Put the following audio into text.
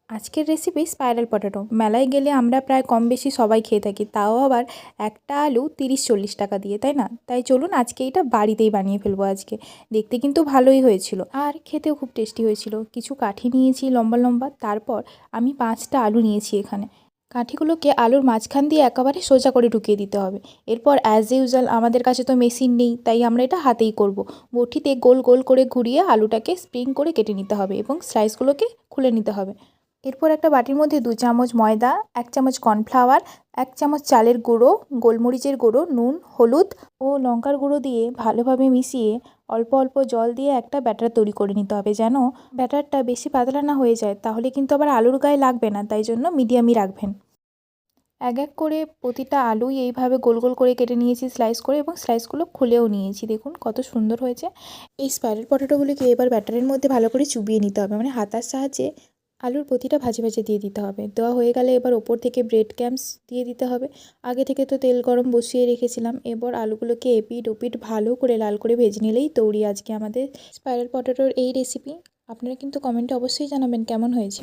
আজকের recipe spiral potato. মেলায় গেলে আমরা প্রায় কম বেশি সবাই খেয়ে থাকি, তাও আবার একটা আলু 30-40 টাকা দিয়ে, তাই না? তাই চলুন আজকে এটা বাড়িতেই বানিয়ে ফেলবো আজকে। দেখতে কিন্তু ভালোই হয়েছিল আর খেতেও খুব টেস্টি হয়েছিল। কিছু কাঠি নিয়েছি লম্বা লম্বা, তারপর আমি 5টা আলু নিয়েছি এখানে। কাঠিগুলোকে আলুর মাঝখান দিয়ে একেবারে সোজা করে ঢুকিয়ে দিতে হবে। এরপর অ্যাজ ইউজুয়াল আমাদের কাছে তো মেশিন নেই, তাই আমরা এটা হাতেই করব। বটিতে গোল গোল করে ঘুরিয়ে আলুটাকে স্প্রিং করে কেটে নিতে হবে এবং স্লাইসগুলোকে খুলে নিতে হবে। এরপর একটা বাটির মধ্যে 2 চামচ ময়দা, 1 চামচ কর্নফ্লাওয়ার, 1 চামচ চালের গুঁড়ো, গোলমরিচের গুঁড়ো, নুন, হলুদ ও লঙ্কার গুঁড়ো দিয়ে ভালোভাবে মিশিয়ে অল্প অল্প জল দিয়ে একটা ব্যাটার তৈরি করে নিতে হবে, যেন ব্যাটারটা বেশি পাতলা না হয়ে যায়, তাহলে কিন্তু আবার আলুর গায়ে লাগবে না, তাই জন্য মিডিয়ামই রাখবেন। এক এক করে প্রতিটা আলুই এইভাবে গোল গোল করে কেটে নিয়েছি স্লাইস করে, এবং স্লাইসগুলো খুলেও নিয়েছি। দেখুন কত সুন্দর হয়েছে। এই স্পাইরাল পটেটোগুলিকে এবার ব্যাটারের মধ্যে ভালো করে চুবিয়ে নিতে হবে, মানে হাতার সাহায্যে আলুর প্রতিটা ভাজে ভাজে দিয়ে দিতে হবে। দেওয়া হয়ে গেলে এবার ওপর থেকে ব্রেড ক্রাম্বস দিয়ে দিতে হবে। আগে থেকে তো তেল গরম বসিয়ে রেখেছিলাম। এবার আলুগুলোকে এপিট ওপিট ভালো করে লাল করে ভেজে নিলেই তৈরি আজকে আমাদের স্পাইরাল পটেটোর এই রেসিপি। আপনারা কিন্তু কমেন্টে অবশ্যই জানাবেন কেমন হয়েছে।